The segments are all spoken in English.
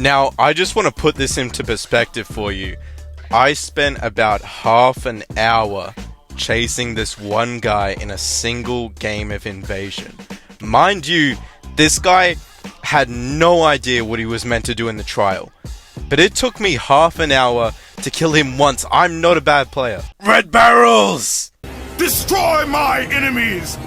Now, I just want to put this into perspective for you. I spent about half an hour chasing this one guy in a single game of Invasion. Mind you, this guy had no idea what he was meant to do in the trial. But it took me half an hour to kill him once. I'm not a bad player. Red barrels! Destroy my enemies,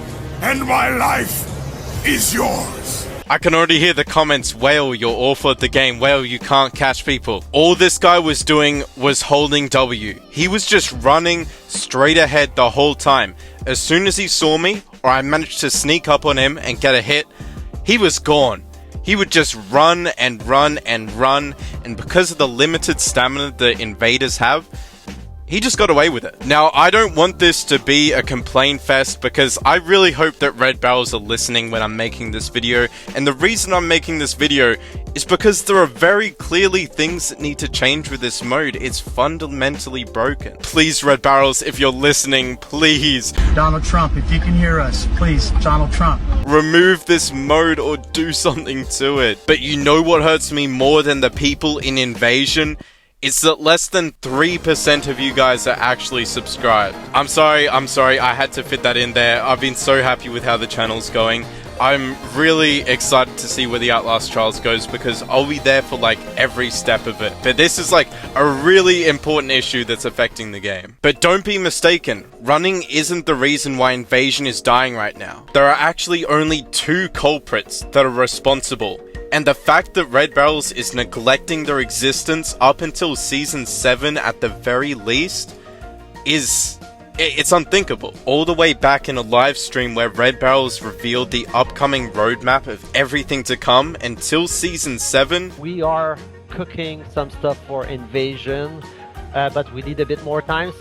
and my life is yours. I can already hear the comments, Whale, you're awful at the game, Whale, you can't catch people. All this guy was doing was holding W. He was just running straight ahead the whole time. As soon as he saw me, or I managed to sneak up on him and get a hit, he was gone. He would just run and run and run, and because of the limited stamina the invaders have, he just got away with it. Now, I don't want this to be a complaint fest because I really hope that Red Barrels are listening when I'm making this video, and the reason I'm making this video is because there are very clearly things that need to change with this mode. It's fundamentally broken. Please, Red Barrels, if you're listening, please. Donald Trump, if you can hear us, please, Donald Trump. Remove this mode or do something to it. But you know what hurts me more than the people in Invasion? It's that less than 3% of you guys are actually subscribed. I'm sorry, I had to fit that in there. I've been so happy with how the channel's going. I'm really excited to see where the Outlast Trials goes because I'll be there for like every step of it. But this is like a really important issue that's affecting the game. But don't be mistaken, running isn't the reason why Invasion is dying right now. There are actually only 2 culprits that are responsible. And the fact that Red Barrels is neglecting their existence up until Season 7 at the very least it's unthinkable. All the way back in a live stream where Red Barrels revealed the upcoming roadmap of everything to come until Season 7. We are cooking some stuff for Invasion, but we need a bit more time.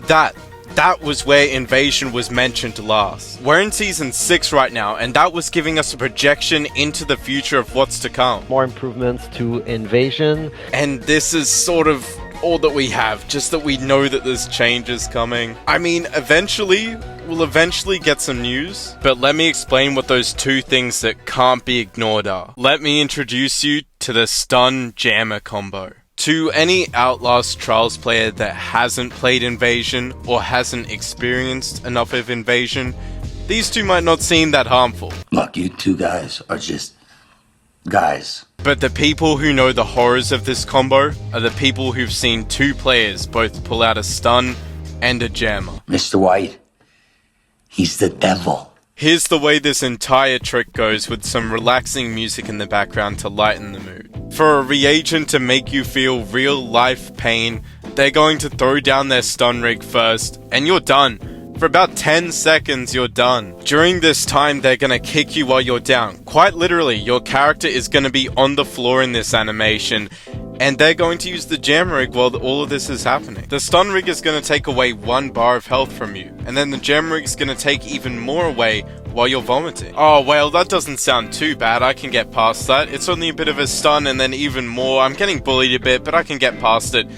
That was where Invasion was mentioned last. We're in Season 6 right now, and that was giving us a projection into the future of what's to come. More improvements to Invasion. And this is sort of all that we have, just that we know that there's changes coming. I mean, we'll eventually get some news, but let me explain what those 2 things that can't be ignored are. Let me introduce you to the Stun Jammer combo. To any Outlast Trials player that hasn't played Invasion or hasn't experienced enough of Invasion, these 2 might not seem that harmful. Look, you 2 guys are just guys. But the people who know the horrors of this combo are the people who've seen 2 players both pull out a stun and a jammer. Mr. White, he's the devil. Here's the way this entire trick goes with some relaxing music in the background to lighten the mood. For a reagent to make you feel real life pain, they're going to throw down their stun rig first, and you're done. For about 10 seconds, you're done. During this time, they're gonna kick you while you're down. Quite literally, your character is gonna be on the floor in this animation, and they're going to use the jam rig while all of this is happening. The stun rig is going to take away 1 bar of health from you, and then the jam rig is going to take even more away while you're vomiting. Oh, well, that doesn't sound too bad. I can get past that. It's only a bit of a stun and then even more. I'm getting bullied a bit, but I can get past it.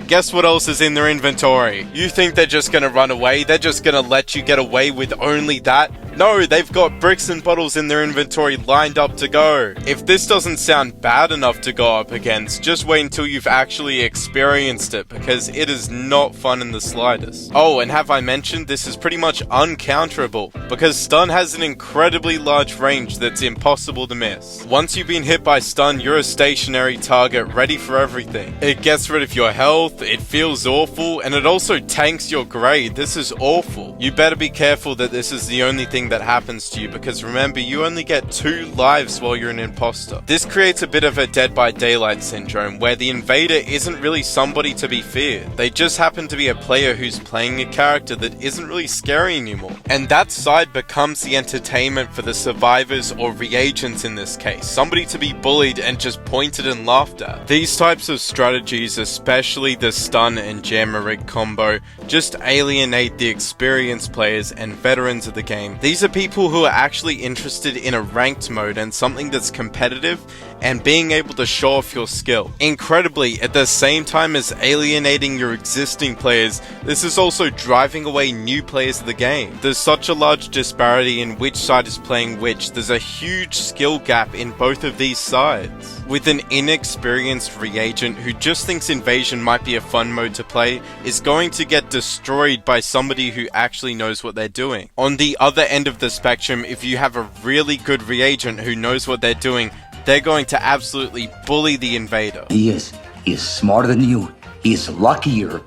Guess what else is in their inventory? You think they're just gonna run away? They're just gonna let you get away with only that? No, they've got bricks and bottles in their inventory lined up to go. If this doesn't sound bad enough to go up against, just wait until you've actually experienced it, because it is not fun in the slightest. Oh, and have I mentioned this is pretty much uncounterable, because stun has an incredibly large range that's impossible to miss. Once you've been hit by stun, you're a stationary target ready for everything. It gets rid of your health, it feels awful, and it also tanks your grade. This is awful. You better be careful that this is the only thing that happens to you, because remember, you only get 2 lives while you're an imposter. This creates a bit of a Dead by Daylight syndrome, where the invader isn't really somebody to be feared. They just happen to be a player who's playing a character that isn't really scary anymore. And that side becomes the entertainment for the survivors or reagents in this case. Somebody to be bullied and just pointed and laughed at. These types of strategies, especially the stun and jammer rig combo, just alienate the experienced players and veterans of the game. These are people who are actually interested in a ranked mode and something that's competitive, and being able to show off your skill. Incredibly, at the same time as alienating your existing players, this is also driving away new players of the game. There's such a large disparity in which side is playing which. There's a huge skill gap in both of these sides. With an inexperienced reagent who just thinks Invasion might be a fun mode to play, is going to get destroyed by somebody who actually knows what they're doing. On the other end of the spectrum, if you have a really good reagent who knows what they're doing, they're going to absolutely bully the invader. He is smarter than you. He is luckier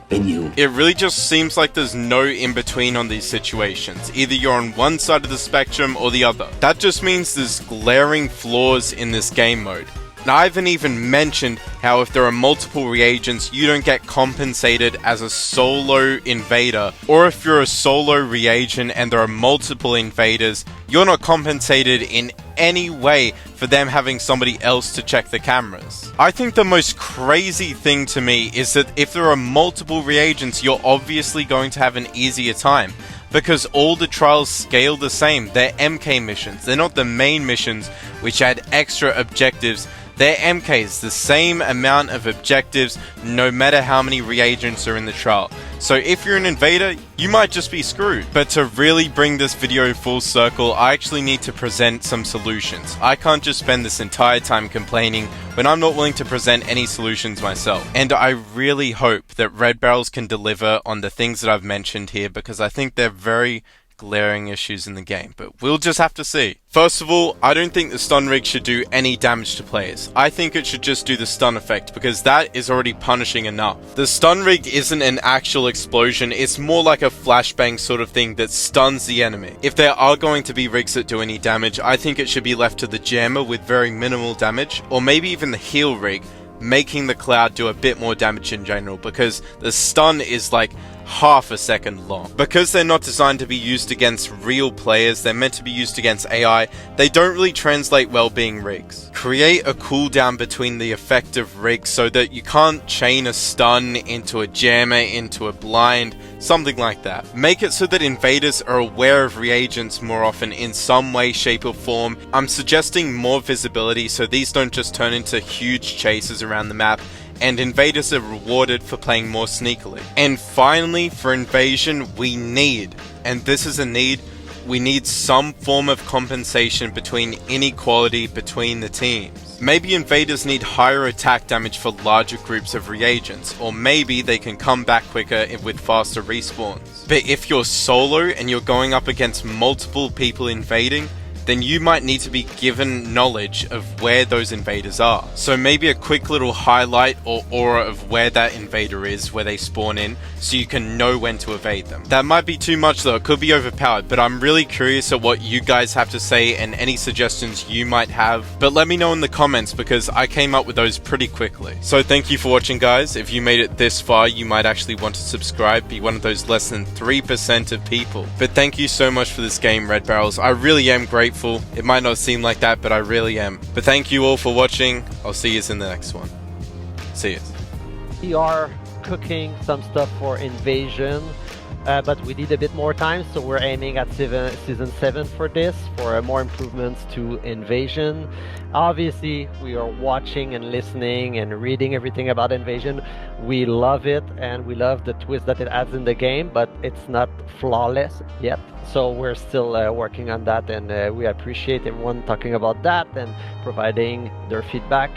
than you. It really just seems like there's no in-between on these situations. Either you're on one side of the spectrum or the other. That just means there's glaring flaws in this game mode. Now, I haven't even mentioned how if there are multiple reagents, you don't get compensated as a solo invader, or if you're a solo reagent and there are multiple invaders, you're not compensated in any way for them having somebody else to check the cameras. I think the most crazy thing to me is that if there are multiple reagents, you're obviously going to have an easier time, because all the trials scale the same. They're MK missions, they're not the main missions which add extra objectives. They're MKs, the same amount of objectives, no matter how many reagents are in the trial. So if you're an invader, you might just be screwed. But to really bring this video full circle, I actually need to present some solutions. I can't just spend this entire time complaining when I'm not willing to present any solutions myself. And I really hope that Red Barrels can deliver on the things that I've mentioned here, because I think they're very glaring issues in the game, but we'll just have to see. First of all, I don't think the stun rig should do any damage to players. I think it should just do the stun effect, because that is already punishing enough. The stun rig isn't an actual explosion, it's more like a flashbang sort of thing that stuns the enemy. If there are going to be rigs that do any damage, I think it should be left to the jammer with very minimal damage, or maybe even the heal rig, making the cloud do a bit more damage in general, because the stun is like half a second long. Because they're not designed to be used against real players, they're meant to be used against AI, they don't really translate well being rigs. Create a cooldown between the effective rigs so that you can't chain a stun into a jammer, into a blind, something like that. Make it so that invaders are aware of reagents more often in some way, shape or form. I'm suggesting more visibility so these don't just turn into huge chases around the map, and invaders are rewarded for playing more sneakily. And finally, for Invasion, we need, and this is a need, we need some form of compensation between inequality between the teams. Maybe invaders need higher attack damage for larger groups of reagents, or maybe they can come back quicker with faster respawns. But if you're solo and you're going up against multiple people invading, then you might need to be given knowledge of where those invaders are. So maybe a quick little highlight or aura of where that invader is, where they spawn in, so you can know when to evade them. That might be too much though, it could be overpowered, but I'm really curious at what you guys have to say and any suggestions you might have. But let me know in the comments, because I came up with those pretty quickly. So thank you for watching, guys. If you made it this far, you might actually want to subscribe, be one of those less than 3% of people. But thank you so much for this game, Red Barrels. I really am grateful. It might not seem like that, but I really am. But thank you all for watching. I'll see you in the next one. See you. We are cooking some stuff for Invasion, but we need a bit more time, so we're aiming at season 7 for this, for more improvements to Invasion. Obviously, we are watching and listening and reading everything about Invasion. We love it, and we love the twist that it adds in the game, but it's not flawless yet. So we're still working on that, and we appreciate everyone talking about that and providing their feedback.